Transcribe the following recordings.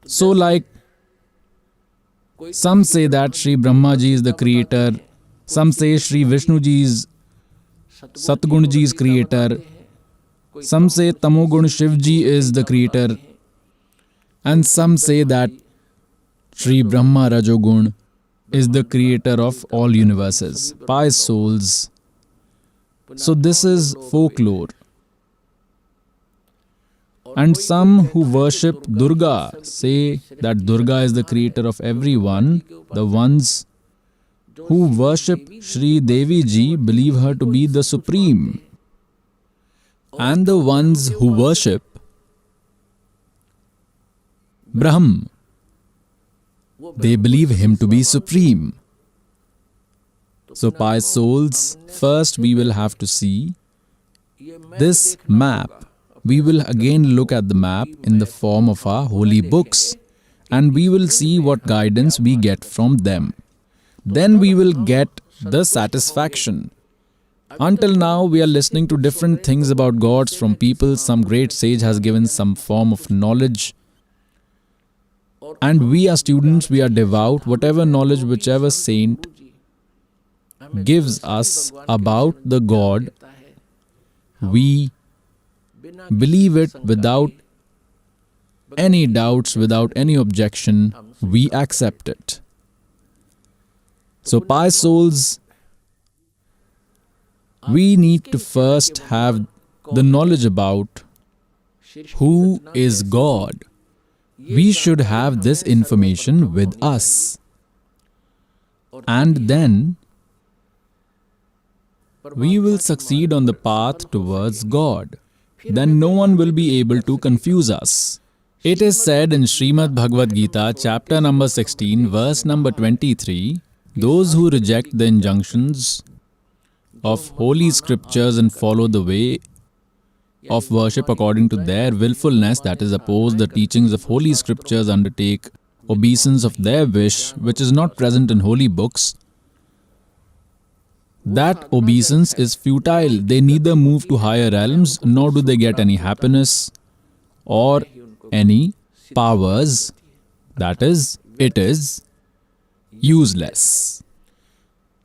So like some say that Sri Brahma ji is the creator, some say Sri Vishnu ji is Satgun ji is creator, some say Tamogun Shiv ji is the creator, and some say that Sri Brahma Rajogun is the creator of all universes, pious souls. So this is folklore. And some who worship Durga say that Durga is the creator of everyone. The ones who worship Sri Devi ji believe her to be the supreme. And the ones who worship Brahm, they believe him to be supreme. So pious souls, first we will have to see this map. We will again look at the map in the form of our holy books, and we will see what guidance we get from them. Then we will get the satisfaction. Until now, we are listening to different things about gods from people. Some great sage has given some form of knowledge. And we are students, we are devout. Whatever knowledge, whichever saint gives us about the God, we believe it without any doubts, without any objection. We accept it. So pious souls, we need to first have the knowledge about who is God. We should have this information with us. And then we will succeed on the path towards God. Then no one will be able to confuse us. It is said in Srimad Bhagavad Gita, chapter number 16, verse number 23, those who reject the injunctions of holy scriptures and follow the way of worship according to their willfulness, that is, oppose the teachings of holy scriptures, undertake obeisance of their wish, which is not present in holy books, that obeisance is futile. They neither move to higher realms, nor do they get any happiness or any powers. That is, it is useless.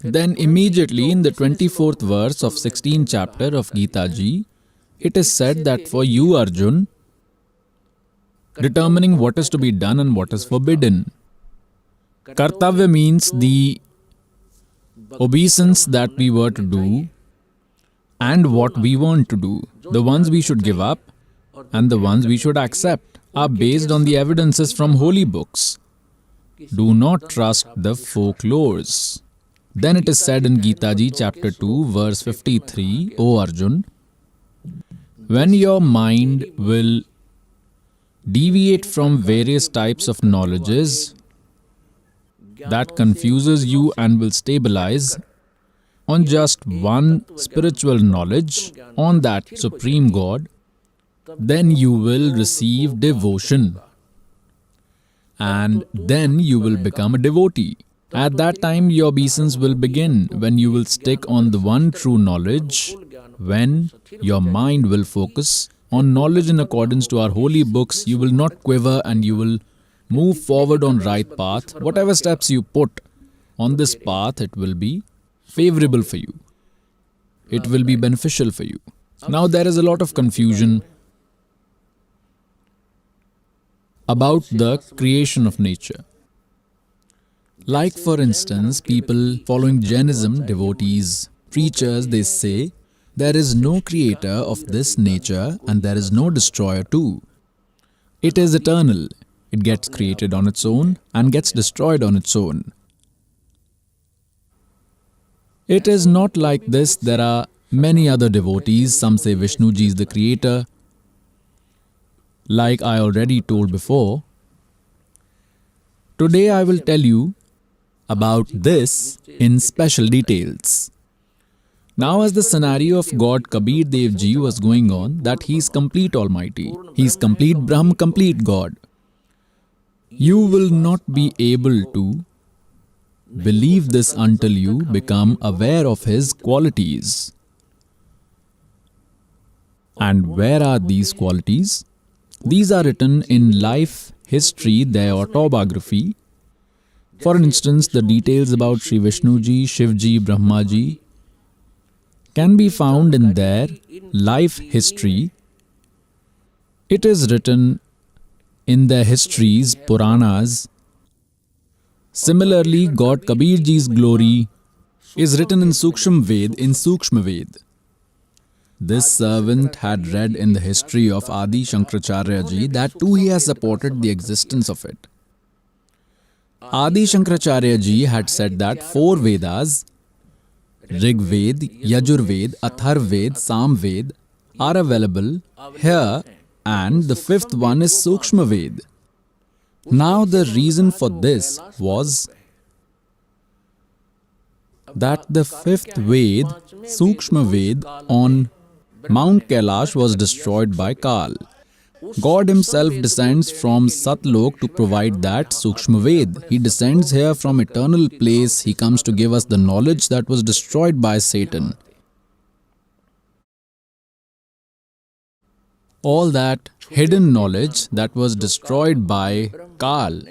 Then immediately in the 24th verse of 16th chapter of Gita Ji, it is said that for you, Arjun, determining what is to be done and what is forbidden. Kartavya means the obeisance that we were to do and what we want to do. The ones we should give up and the ones we should accept are based on the evidences from holy books. Do not trust the folklores. Then it is said in Gita Ji chapter 2 verse 53, O Arjun, when your mind will deviate from various types of knowledges that confuses you and will stabilize on just one spiritual knowledge, on that Supreme God, then you will receive devotion. And then you will become a devotee. At that time, your obeisance will begin when you will stick on the one true knowledge, when your mind will focus on knowledge in accordance to our holy books. You will not quiver and you will move forward on right path. Whatever steps you put on this path, it will be favorable for you. It will be beneficial for you. Now there is a lot of confusion about the creation of nature. Like for instance, people following Jainism, devotees, preachers, they say, there is no creator of this nature and there is no destroyer too. It is eternal. It gets created on its own and gets destroyed on its own. It is not like this. There are many other devotees. Some say Vishnu Ji is the creator. Like I already told before, today I will tell you about this in special details. Now as the scenario of God Kabir Dev Ji was going on, that he is complete Almighty, he is complete Brahm, complete God. You will not be able to believe this until you become aware of his qualities. And where are these qualities? These are written in life history, their autobiography. For instance, the details about Sri Vishnuji, Shivji, Brahmaji can be found in their life history. It is written in their histories, Puranas. Similarly, God Kabirji's glory is written in Sukshma Ved. This servant had read in the history of Adi Shankaracharya ji that too he has supported the existence of it. Adi Shankaracharya ji had said that 4 Vedas, Rig Ved, Yajur Ved, Athar Ved, Sam Ved, are available here, and the 5th one is Sukshma Ved. Now the reason for this was that the 5th Ved, Sukshma Ved, on Mount Kailash was destroyed by Kal. God himself descends from Satlok to provide that Sukshma Ved. He descends here from eternal place. He comes to give us the knowledge that was destroyed by Satan. All that hidden knowledge that was destroyed by Kal,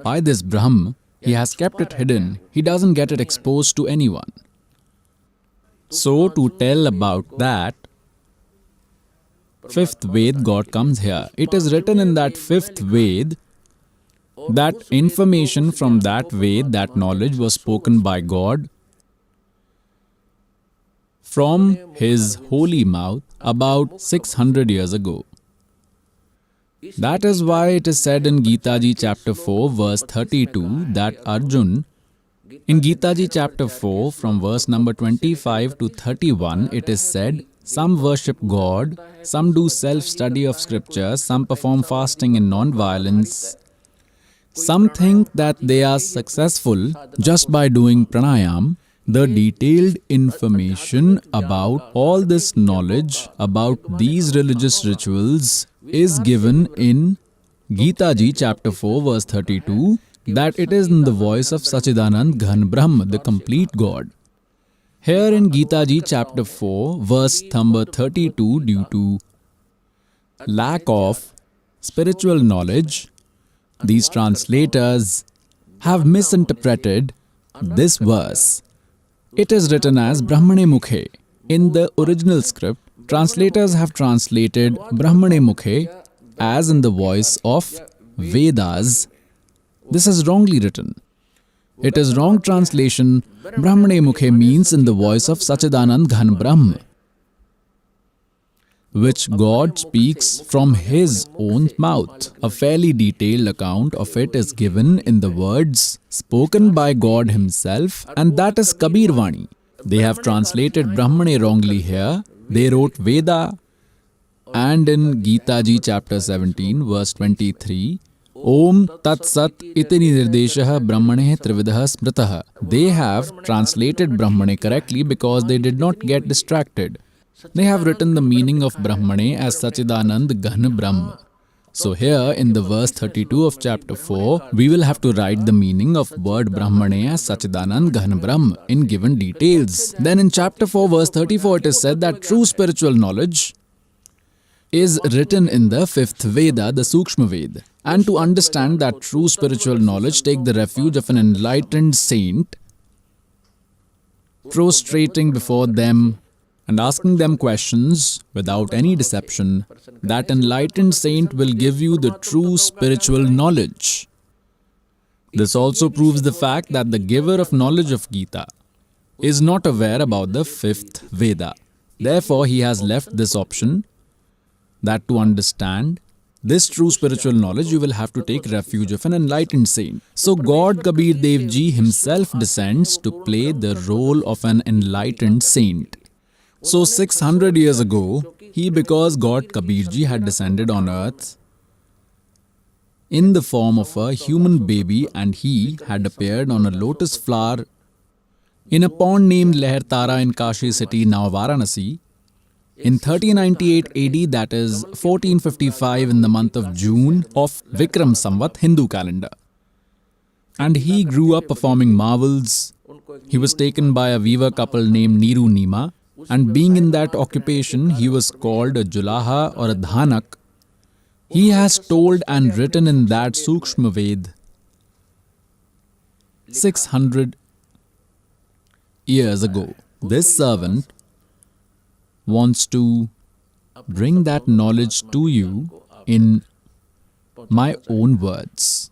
by this Brahm, he has kept it hidden. He doesn't get it exposed to anyone. So, to tell about that 5th Ved, God comes here. It is written in that 5th Ved that information from that Ved, that knowledge was spoken by God from his holy mouth about 600 years ago. That is why it is said in Gita Ji chapter 4 verse 32 that Arjun, in Gita Ji chapter 4 from verse number 25 to 31, it is said, some worship God, some do self-study of scripture, some perform fasting and non-violence. Some think that they are successful just by doing pranayam. The detailed information about all this knowledge about these religious rituals is given in Gita Ji chapter 4 verse 32, that it is in the voice of Sachidanand Ghan Brahm, the complete God. Here in Gita Ji chapter 4 verse number 32, due to lack of spiritual knowledge, these translators have misinterpreted this verse. It is written as Brahmane Mukhe. In the original script, translators have translated Brahmane Mukhe as in the voice of Vedas. This is wrongly written. It is wrong translation. Brahmane Mukhe means in the voice of Sachidanand Ghan Brahm, which God speaks from his own mouth. A fairly detailed account of it is given in the words spoken by God himself, and that is Kabir Vani. They have translated Brahmane wrongly here. They wrote Veda, and in Gita Ji chapter 17 verse 23, Om Tat Sat Itini Nirdeshah Brahmane Trividah Smritah. They have translated Brahmane correctly because they did not get distracted. They have written the meaning of Brahmane as Sachidanand Ghan Brahm. So here in the verse 32 of chapter 4, we will have to write the meaning of word Brahmane as Sachidanand Ghan Brahm in given details. Then in chapter 4 verse 34 it is said that true spiritual knowledge is written in the 5th Veda, the Sukshma Ved. And to understand that true spiritual knowledge, take the refuge of an enlightened saint, prostrating before them and asking them questions without any deception. That enlightened saint will give you the true spiritual knowledge. This also proves the fact that the giver of knowledge of Gita is not aware about the 5th Veda. Therefore, he has left this option that to understand this true spiritual knowledge, you will have to take refuge of an enlightened saint. So God Kabir Dev Ji himself descends to play the role of an enlightened saint. So 600 years ago, because God Kabir Ji had descended on earth in the form of a human baby, and he had appeared on a lotus flower in a pond named Lehartara in Kashi city, now Varanasi. In 1398 AD, that is 1455 in the month of June of Vikram Samvat Hindu calendar. And he grew up performing marvels. He was taken by a weaver couple named Niru Nima, and being in that occupation, he was called a Julaha or a Dhanak, He has told and written in that Sukshma Ved 600 years ago. This servant wants to bring that knowledge to you in my own words.